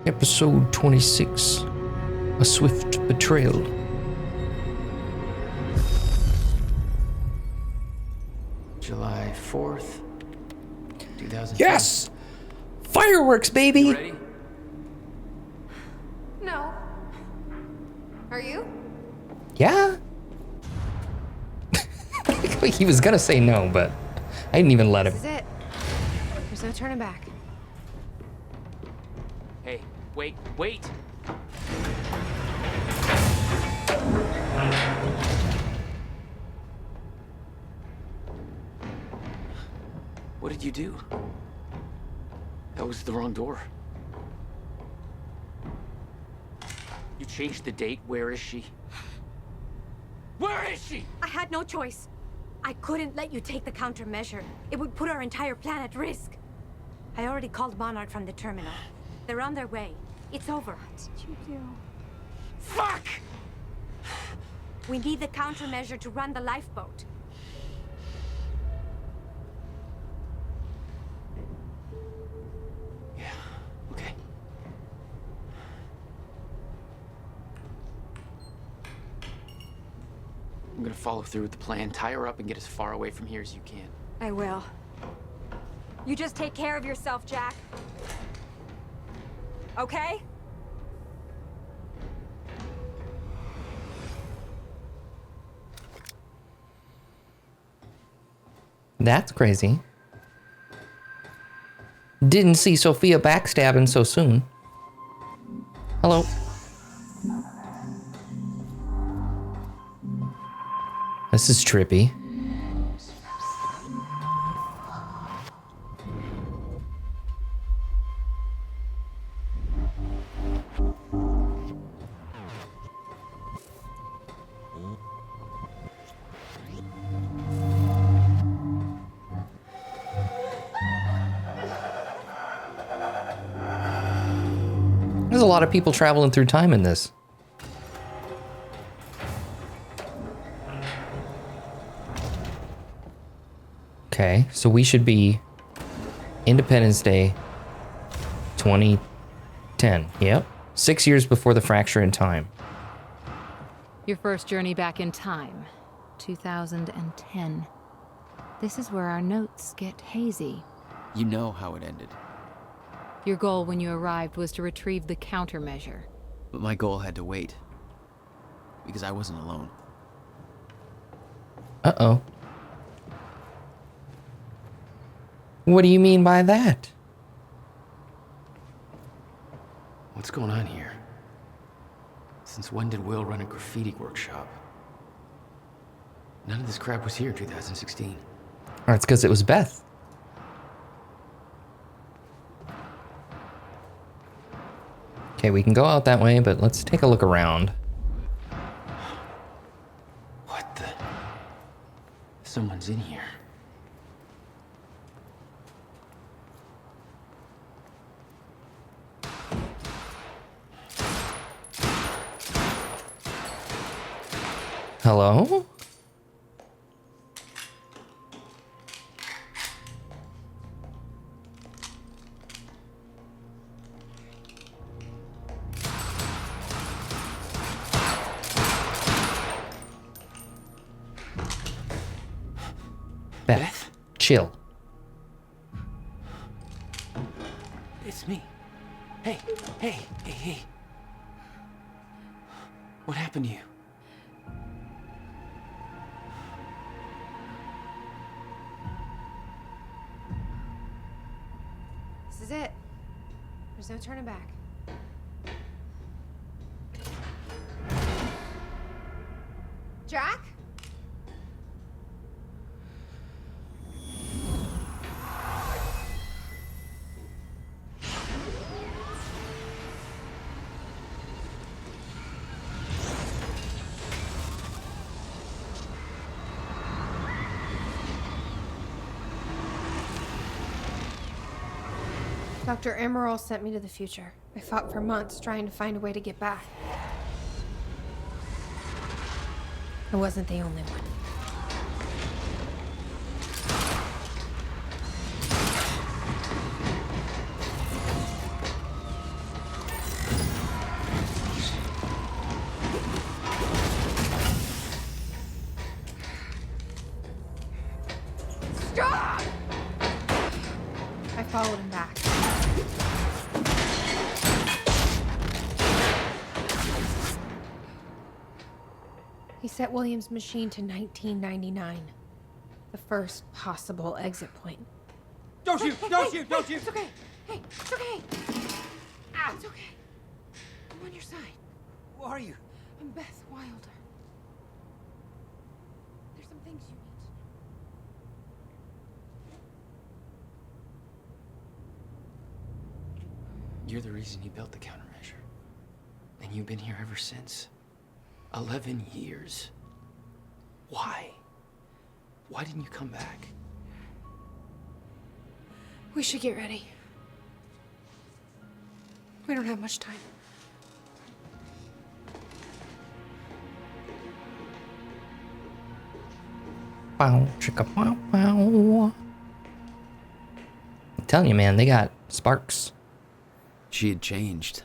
Episode 26. A Swift Betrayal. July 4th, 2000. Yes! Fireworks, baby! You ready? No. Are you? Yeah? He was gonna say no, but I didn't even let him. This is it. There's no turning back. Hey, wait. What did you do? That was the wrong door. You changed the date. Where is she? Where is she? I had no choice. I couldn't let you take the countermeasure. It would put our entire plan at risk. I already called Monarch from the terminal. They're on their way. It's over. What did you do? Fuck! We need the countermeasure to run the lifeboat. Yeah, okay. I'm gonna follow through with the plan. Tie her up and get as far away from here as you can. I will. You just take care of yourself, Jack. Okay? That's crazy. Didn't see Sophia backstabbing so soon. Hello. This is trippy. There's a lot of people traveling through time in this. Okay, so we should be Independence Day 2010. Yep. 6 years before the fracture in time. Your first journey back in time, 2010. This is where our notes get hazy. You know how it ended. Your goal when you arrived was to retrieve the countermeasure. But my goal had to wait. Because I wasn't alone. Uh-oh. What do you mean by that? What's going on here? Since when did Will run a graffiti workshop? None of this crap was here in 2016. Oh, it's because it was Beth. Okay, we can go out that way, but let's take a look around. What the? Someone's in here. Hello? Beth, chill. It's me. Hey. What happened to you? This is it. There's no turning back. Jack? Dr. Emerald sent me to the future. I fought for months trying to find a way to get back. I wasn't the only one. followed him back. He set William's machine to 1999. The first possible exit point. Don't shoot! Don't shoot! Don't shoot! It's okay. Hey, it's okay. Ah, it's okay. I'm on your side. Who are you? I'm Beth Wilder. There's some things you need to know. You're the reason he built the countermeasure. And you've been here ever since. 11 years. Why? Why didn't you come back? We should get ready. We don't have much time. Wow, chicka wow wow. I'm telling you, man, they got sparks. She had changed.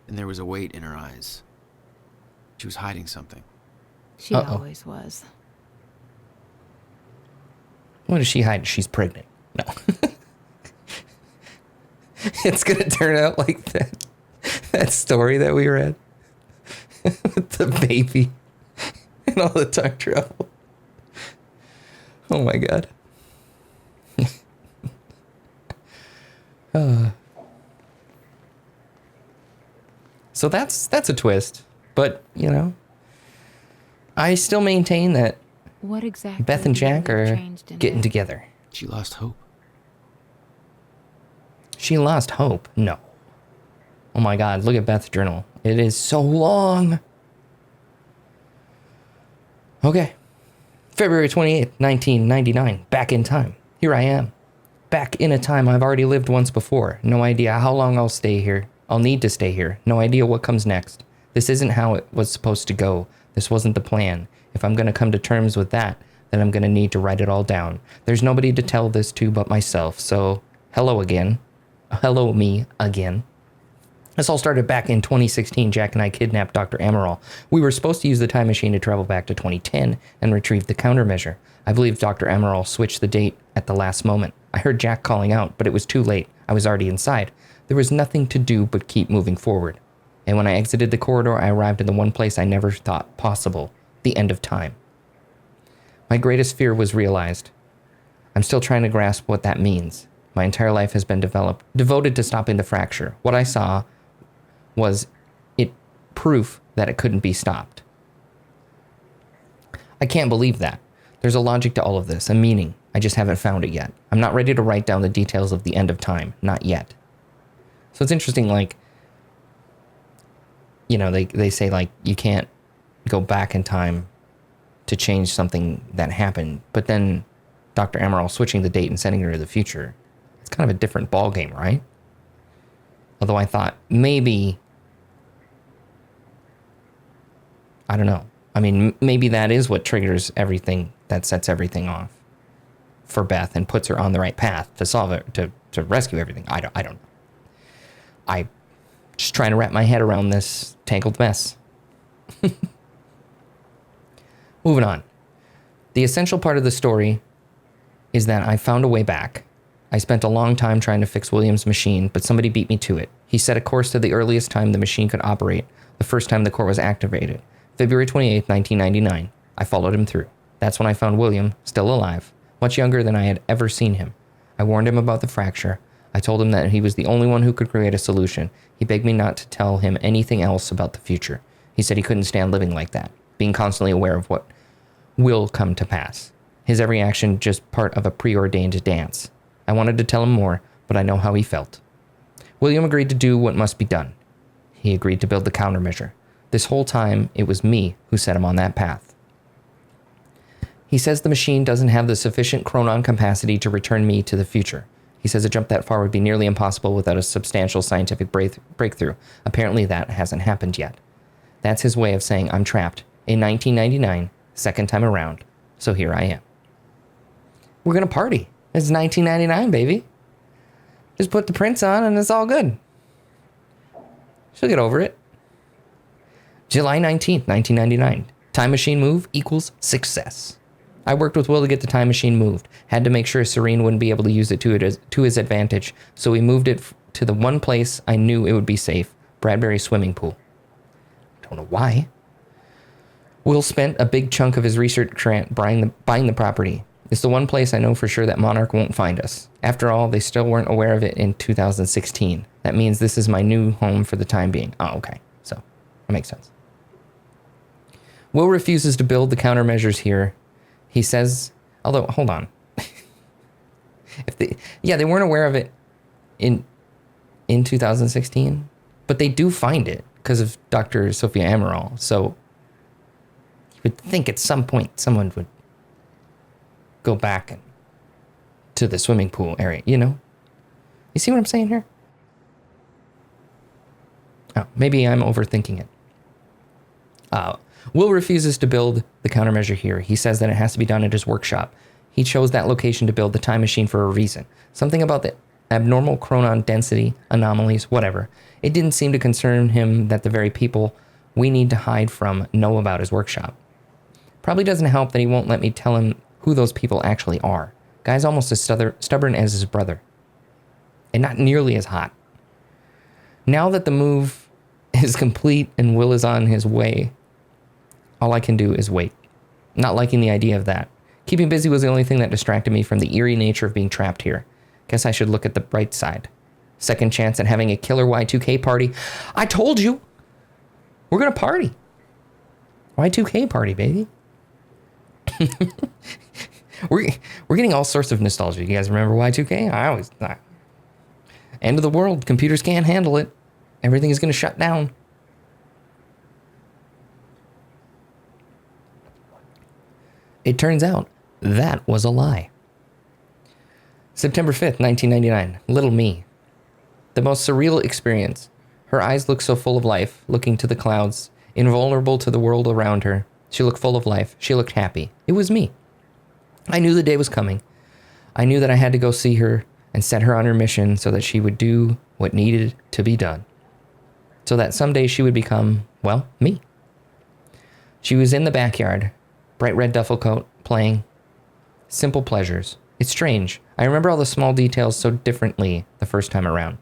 And there was a weight in her eyes. She was hiding something. She always was. What does she hide? She's pregnant. No. It's gonna turn out like that story that we read with the baby and all the time travel. Oh my god. So that's a twist, but you know, I still maintain that What exactly? Beth and Jack were are changed in getting Beth? together. She lost hope. She lost hope. No. Oh my god, look at Beth's journal. It is so long. Okay. February 28th, 1999. Back in time. Here I am. Back in a time I've already lived once before. No idea how long I'll stay here. I'll need to stay here. No idea what comes next. This isn't how it was supposed to go. This wasn't the plan. If I'm going to come to terms with that, then I'm going to need to write it all down. There's nobody to tell this to but myself. So, hello again. Hello me again. This all started back in 2016. Jack and I kidnapped Dr. Amaral. We were supposed to use the time machine to travel back to 2010 and retrieve the countermeasure. I believe Dr. Amaral switched the date at the last moment. I heard Jack calling out, but it was too late. I was already inside. There was nothing to do but keep moving forward. And when I exited the corridor, I arrived in the one place I never thought possible, the end of time. My greatest fear was realized. I'm still trying to grasp what that means. My entire life has been devoted to stopping the fracture. What I saw was proof that it couldn't be stopped. I can't believe that. There's a logic to all of this, a meaning. I just haven't found it yet. I'm not ready to write down the details of the end of time. Not yet. So it's interesting, like, you know, they say, like, you can't go back in time to change something that happened. But then Dr. Amaral switching the date and sending her to the future, it's kind of a different ballgame, right? Although I thought maybe, I don't know. I mean, maybe that is what triggers everything, that sets everything off for Beth and puts her on the right path to solve it, to rescue everything. I don't know. I'm just trying to wrap my head around this tangled mess. Moving on. The essential part of the story is that I found a way back. I spent a long time trying to fix William's machine, but somebody beat me to it. He set a course to the earliest time the machine could operate, the first time the core was activated. February 28th, 1999. I followed him through. That's when I found William, still alive, much younger than I had ever seen him. I warned him about the fracture. I told him that he was the only one who could create a solution. He begged me not to tell him anything else about the future. He said he couldn't stand living like that, being constantly aware of what will come to pass. His every action just part of a preordained dance. I wanted to tell him more, but I know how he felt. William agreed to do what must be done. He agreed to build the countermeasure. This whole time, it was me who set him on that path. He says the machine doesn't have the sufficient chronon capacity to return me to the future. He says a jump that far would be nearly impossible without a substantial scientific breakthrough. Apparently that hasn't happened yet. That's his way of saying I'm trapped. In 1999, second time around. So here I am. We're gonna party. It's 1999, baby. Just put the prints on and it's all good. She'll get over it. July 19th, 1999. Time machine move equals success. I worked with Will to get the time machine moved. Had to make sure Serene wouldn't be able to use it to his advantage, so we moved it to the one place I knew it would be safe, Bradbury's swimming pool. Don't know why. Will spent a big chunk of his research grant buying the property. It's the one place I know for sure that Monarch won't find us. After all, they still weren't aware of it in 2016. That means this is my new home for the time being. Oh, okay. So, that makes sense. Will refuses to build the countermeasures here. He says, although, hold on. They weren't aware of it in 2016, but they do find it because of Dr. Sophia Amaral. So, you would think at some point someone would go back to the swimming pool area, you know? You see what I'm saying here? Oh, maybe I'm overthinking it. Will refuses to build the countermeasure here. He says that it has to be done at his workshop. He chose that location to build the time machine for a reason. Something about the abnormal chronon density, anomalies, whatever. It didn't seem to concern him that the very people we need to hide from know about his workshop. Probably doesn't help that he won't let me tell him who those people actually are. Guy's almost as stubborn as his brother. And not nearly as hot. Now that the move is complete and Will is on his way, all I can do is wait. Not liking the idea of that. Keeping busy was the only thing that distracted me from the eerie nature of being trapped here. Guess I should look at the bright side. Second chance at having a killer Y2K party. I told you! We're gonna party. Y2K party, baby. We're getting all sorts of nostalgia. You guys remember Y2K? End of the world. Computers can't handle it. Everything is going to shut down. It turns out that was a lie. September 5th, 1999. Little me. The most surreal experience. Her eyes looked so full of life, looking to the clouds, invulnerable to the world around her. She looked full of life. She looked happy. It was me. I knew the day was coming. I knew that I had to go see her and set her on her mission so that she would do what needed to be done. So that someday she would become, well, me. She was in the backyard, bright red duffel coat, playing. Simple pleasures. It's strange. I remember all the small details so differently the first time around.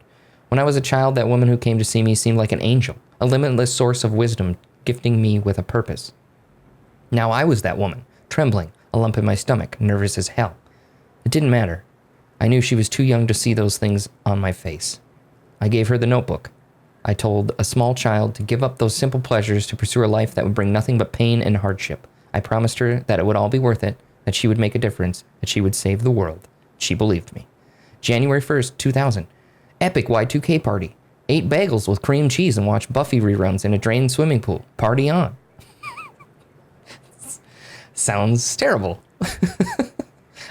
When I was a child, that woman who came to see me seemed like an angel, a limitless source of wisdom, gifting me with a purpose. Now I was that woman, trembling, a lump in my stomach, nervous as hell. It didn't matter. I knew she was too young to see those things on my face. I gave her the notebook. I told a small child to give up those simple pleasures to pursue a life that would bring nothing but pain and hardship. I promised her that it would all be worth it, that she would make a difference, that she would save the world. She believed me. January 1st, 2000. Epic Y2K party. 8 bagels with cream cheese and watch Buffy reruns in a drained swimming pool. Party on. Sounds terrible.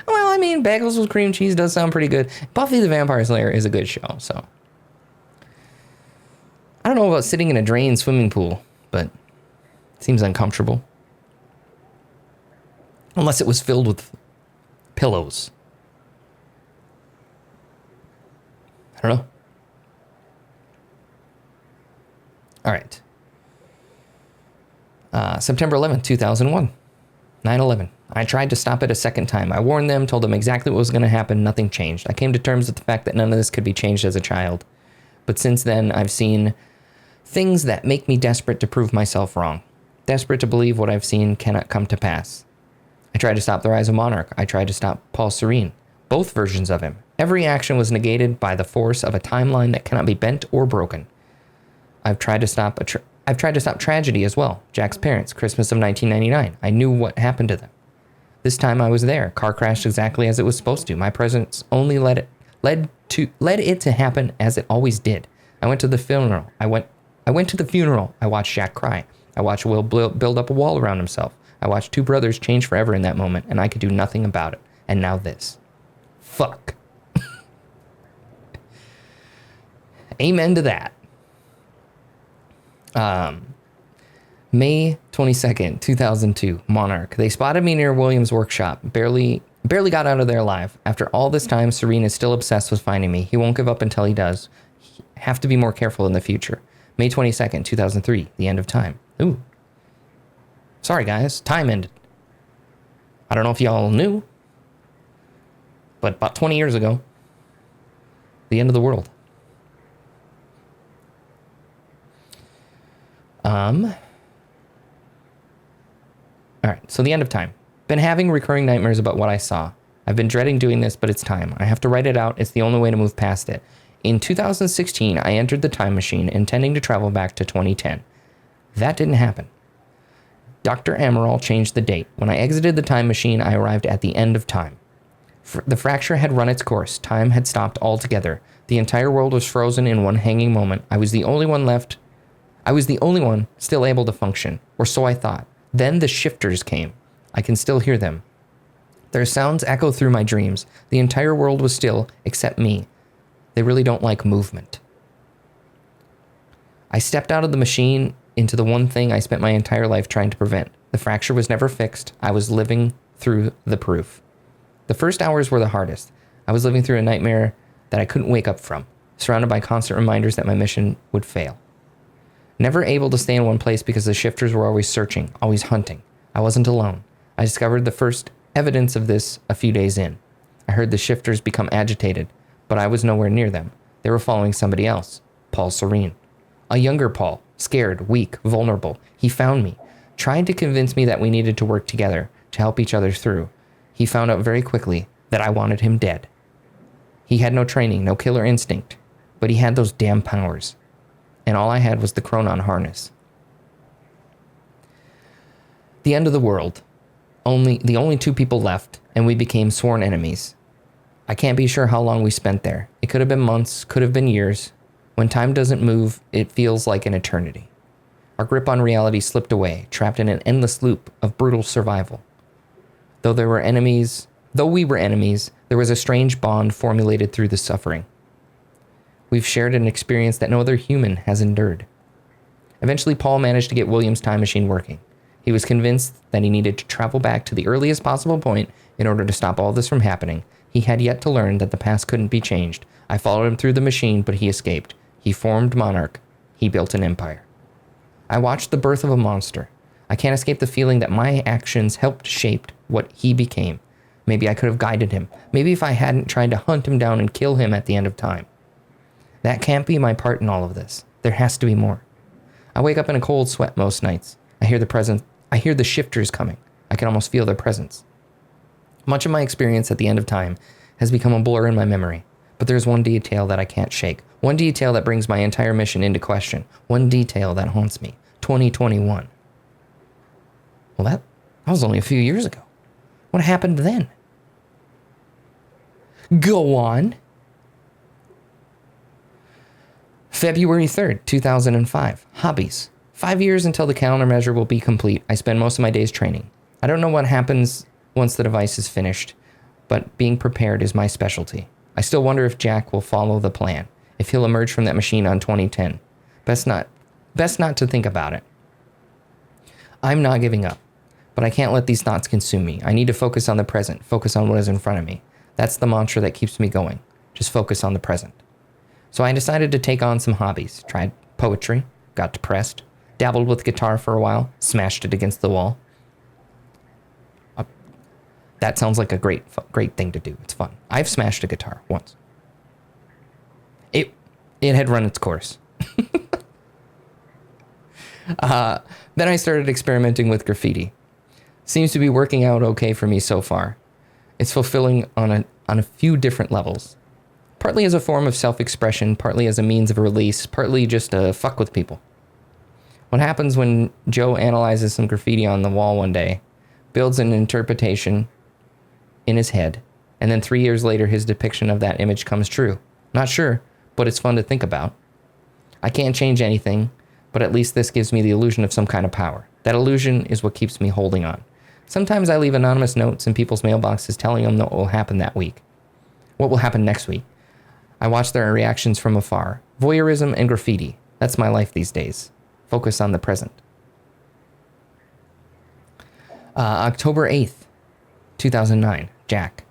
Well, I mean, bagels with cream cheese does sound pretty good. Buffy the Vampire Slayer is a good show, so. I don't know about sitting in a drained swimming pool, but it seems uncomfortable. Unless it was filled with pillows. I don't know. All right. September 11th, 2001. 9/11. I tried to stop it a second time. I warned them, told them exactly what was going to happen. Nothing changed. I came to terms with the fact that none of this could be changed as a child. But since then, I've seen things that make me desperate to prove myself wrong. Desperate to believe what I've seen cannot come to pass. I tried to stop the rise of Monarch. I tried to stop Paul Serene. Both versions of him. Every action was negated by the force of a timeline that cannot be bent or broken. I've tried to stop tragedy as well. Jack's parents, Christmas of 1999. I knew what happened to them. This time I was there. Car crashed exactly as it was supposed to. My presence only led it to happen as it always did. I went to the funeral. I went to the funeral. I watched Jack cry. I watched Will build up a wall around himself. I watched 2 brothers change forever in that moment, and I could do nothing about it. And now this. Fuck. Amen to that. May 22nd, 2002, Monarch. They spotted me near William's workshop. Barely got out of there alive. After all this time, Serene is still obsessed with finding me. He won't give up until he does. Have to be more careful in the future. May 22nd, 2003, the end of time. Ooh. Sorry, guys. Time ended. I don't know if y'all knew, but about 20 years ago, the end of the world. All right, so the end of time. Been having recurring nightmares about what I saw. I've been dreading doing this, but it's time. I have to write it out. It's the only way to move past it. In 2016, I entered the time machine intending to travel back to 2010. That didn't happen. Dr. Amaral changed the date. When I exited the time machine, I arrived at the end of time. The fracture had run its course. Time had stopped altogether. The entire world was frozen in one hanging moment. I was the only one left. I was the only one still able to function, or so I thought. Then the shifters came. I can still hear them. Their sounds echo through my dreams. The entire world was still, except me. They really don't like movement. I stepped out of the machine into the one thing I spent my entire life trying to prevent. The fracture was never fixed. I was living through the proof. The first hours were the hardest. I was living through a nightmare that I couldn't wake up from, surrounded by constant reminders that my mission would fail. Never able to stay in one place because the shifters were always searching, always hunting. I wasn't alone. I discovered the first evidence of this a few days in. I heard the shifters become agitated, but I was nowhere near them. They were following somebody else, Paul Serene. A younger Paul, scared, weak, vulnerable. He found me, tried to convince me that we needed to work together to help each other through. He found out very quickly that I wanted him dead. He had no training, no killer instinct, but he had those damn powers. And all I had was the Chronon harness. The end of the world. The only two people left, and we became sworn enemies. I can't be sure how long we spent there. It could have been months, could have been years. When time doesn't move, it feels like an eternity. Our grip on reality slipped away, trapped in an endless loop of brutal survival. Though we were enemies, there was a strange bond formulated through the suffering. We've shared an experience that no other human has endured. Eventually, Paul managed to get William's time machine working. He was convinced that he needed to travel back to the earliest possible point in order to stop all this from happening. He had yet to learn that the past couldn't be changed. I followed him through the machine, but he escaped. He formed Monarch. He built an empire. I watched the birth of a monster. I can't escape the feeling that my actions helped shape what he became. Maybe I could have guided him. Maybe if I hadn't tried to hunt him down and kill him at the end of time. That can't be my part in all of this. There has to be more. I wake up in a cold sweat most nights. I hear the shifters coming. I can almost feel their presence. Much of my experience at the end of time has become a blur in my memory, but there's one detail that I can't shake. One detail that brings my entire mission into question. One detail that haunts me. 2021. Well, that was only a few years ago. What happened then? Go on. February 3rd, 2005. Hobbies. 5 years until the calendar measure will be complete. I spend most of my days training. I don't know what happens once the device is finished, but being prepared is my specialty. I still wonder if Jack will follow the plan, if he'll emerge from that machine on 2010. Best not to think about it. I'm not giving up, but I can't let these thoughts consume me. I need to focus on the present, focus on what is in front of me. That's the mantra that keeps me going. Just focus on the present. So I decided to take on some hobbies. Tried poetry, got depressed, dabbled with guitar for a while, smashed it against the wall. That sounds like a great thing to do. It's fun. I've smashed a guitar once. It had run its course. Then I started experimenting with graffiti. Seems to be working out okay for me so far. It's fulfilling on a few different levels. Partly as a form of self-expression, partly as a means of release, partly just to fuck with people. What happens when Joe analyzes some graffiti on the wall one day, builds an interpretation in his head, and then 3 years later his depiction of that image comes true? Not sure, but it's fun to think about. I can't change anything, but at least this gives me the illusion of some kind of power. That illusion is what keeps me holding on. Sometimes I leave anonymous notes in people's mailboxes telling them what will happen that week. What will happen next week? I watch their reactions from afar. Voyeurism and graffiti. That's my life these days. Focus on the present. October 8th, 2009. Jack.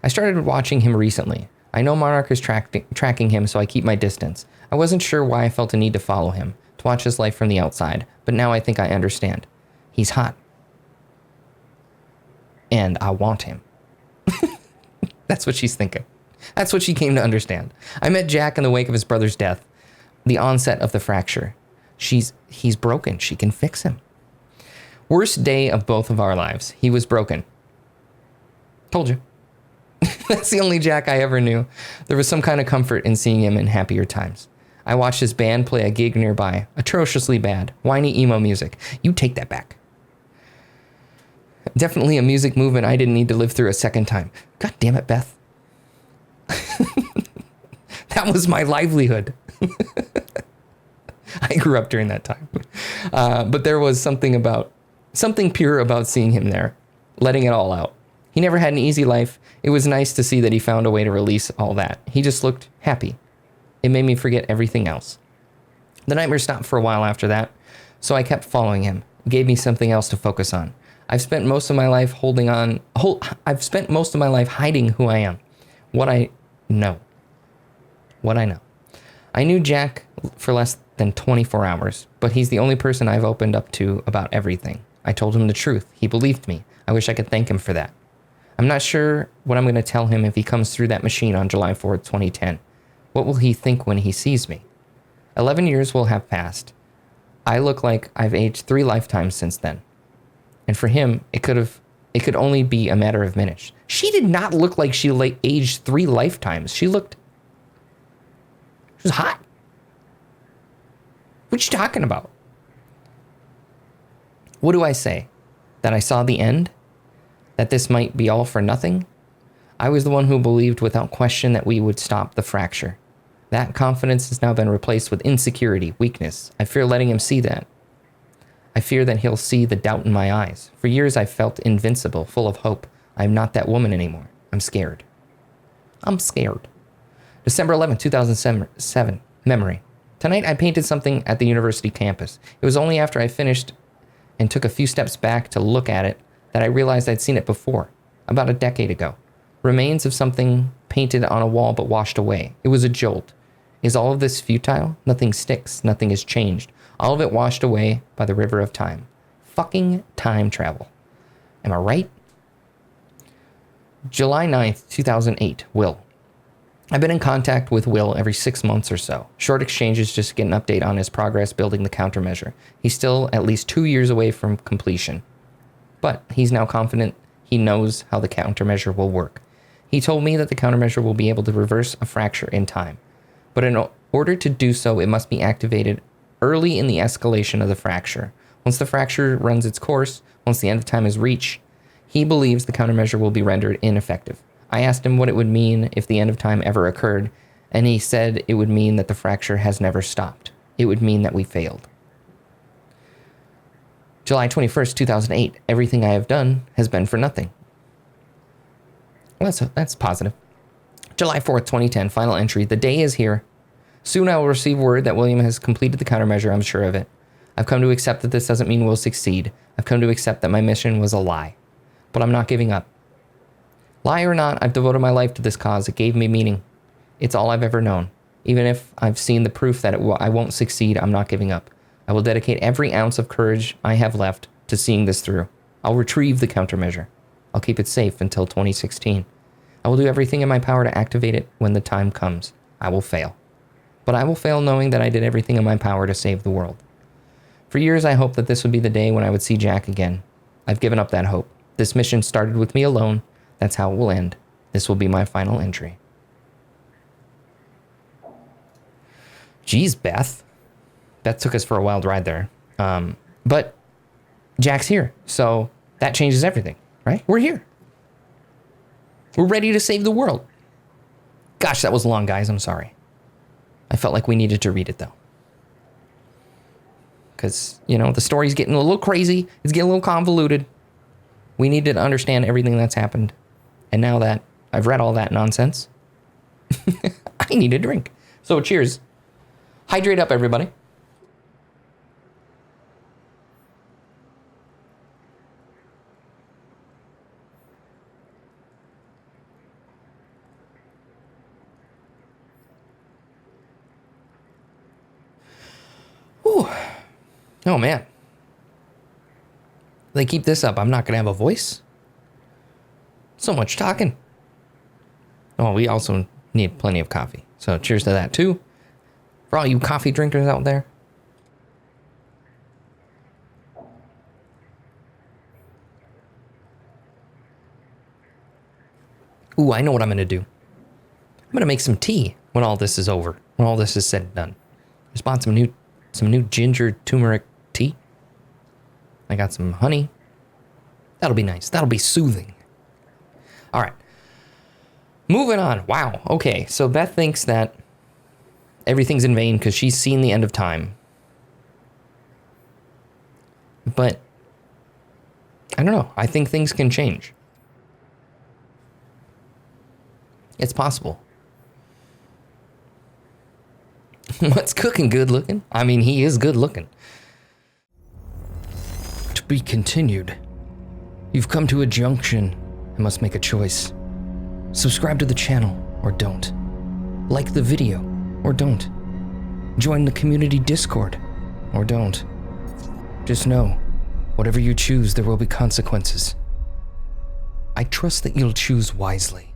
I started watching him recently. I know Monarch is tracking him, so I keep my distance. I wasn't sure why I felt a need to follow him, to watch his life from the outside, but now I think I understand. He's hot. and I want him. That's what she's thinking. That's what she came to understand. I met Jack in the wake of his brother's death, the onset of the fracture. He's broken. She can fix him. Worst day of both of our lives. He was broken. Told you. That's the only Jack I ever knew. There was some kind of comfort in seeing him in happier times. I watched his band play a gig nearby. Atrociously bad. Whiny emo music. You take that back. Definitely a music movement I didn't need to live through a second time. God damn it, Beth. That was my livelihood. I grew up during that time. But there was something pure about seeing him there, letting it all out. He never had an easy life. It was nice to see that he found a way to release all that. He just looked happy. It made me forget everything else. The nightmare stopped for a while after that, so I kept following him. It gave me something else to focus on. I've spent most of my life hiding who I am, what I know. I knew Jack for less than 24 hours, but he's the only person I've opened up to about everything. I told him the truth. He believed me. I wish I could thank him for that. I'm not sure what I'm going to tell him if he comes through that machine on July 4th, 2010. What will he think when he sees me? 11 years will have passed. I look like I've aged 3 lifetimes since then. And for him, it could only be a matter of minutes. She did not look like she aged 3 lifetimes. She was hot. What you talking about? What do I say? That I saw the end? That this might be all for nothing? I was the one who believed without question that we would stop the fracture. That confidence has now been replaced with insecurity, weakness. I fear letting him see that. I fear that he'll see the doubt in my eyes. For years I felt invincible, full of hope. I'm not that woman anymore. I'm scared. December 11, 2007. Memory. Tonight I painted something at the university campus. It was only after I finished and took a few steps back to look at it that I realized I'd seen it before, about a decade ago. Remains of something painted on a wall but washed away. It was a jolt. Is all of this futile? Nothing sticks. Nothing has changed. All of it washed away by the river of time. Fucking time travel. Am I right? July 9th, 2008. Will. I've been in contact with Will every 6 months or so. Short exchanges just to get an update on his progress building the countermeasure. He's still at least 2 years away from completion. But he's now confident he knows how the countermeasure will work. He told me that the countermeasure will be able to reverse a fracture in time. But in order to do so, it must be activated early in the escalation of the fracture. Once the fracture runs its course, once the end of time is reached, he believes the countermeasure will be rendered ineffective. I asked him what it would mean if the end of time ever occurred, and he said it would mean that the fracture has never stopped. It would mean that we failed. July 21st, 2008. Everything I have done has been for nothing. Well, that's positive. July 4th, 2010. Final entry. The day is here. Soon I will receive word that William has completed the countermeasure. I'm sure of it. I've come to accept that this doesn't mean we'll succeed. I've come to accept that my mission was a lie. But I'm not giving up. Lie or not, I've devoted my life to this cause. It gave me meaning. It's all I've ever known. Even if I've seen the proof that I won't succeed, I'm not giving up. I will dedicate every ounce of courage I have left to seeing this through. I'll retrieve the countermeasure. I'll keep it safe until 2016. I will do everything in my power to activate it when the time comes. I will fail. But I will fail knowing that I did everything in my power to save the world. For years, I hoped that this would be the day when I would see Jack again. I've given up that hope. This mission started with me alone. That's how it will end. This will be my final entry. Jeez, Beth. Beth took us for a wild ride there. But Jack's here, so that changes everything, right? We're here. We're ready to save the world. Gosh, that was long, guys. I'm sorry. I felt like we needed to read it, though. Because, the story's getting a little crazy. It's getting a little convoluted. We needed to understand everything that's happened. And now that I've read all that nonsense, I need a drink. So cheers. Hydrate up, everybody. Whew. Oh, man. They keep this up. I'm not going to have a voice. So much talking. Oh, we also need plenty of coffee. So cheers to that too. For all you coffee drinkers out there. Ooh, I know what I'm gonna do. I'm gonna make some tea when all this is over. When all this is said and done. Just bought some new ginger turmeric tea. I got some honey. That'll be nice. That'll be soothing. All right. Moving on. Wow. Okay. So Beth thinks that everything's in vain because she's seen the end of time. But I don't know. I think things can change. It's possible. What's cooking? Good looking? I mean, he is good looking. To be continued. You've come to a junction and must make a choice. Subscribe to the channel or don't. Like the video or don't. Join the community Discord or don't. Just know, whatever you choose, there will be consequences. I trust that you'll choose wisely.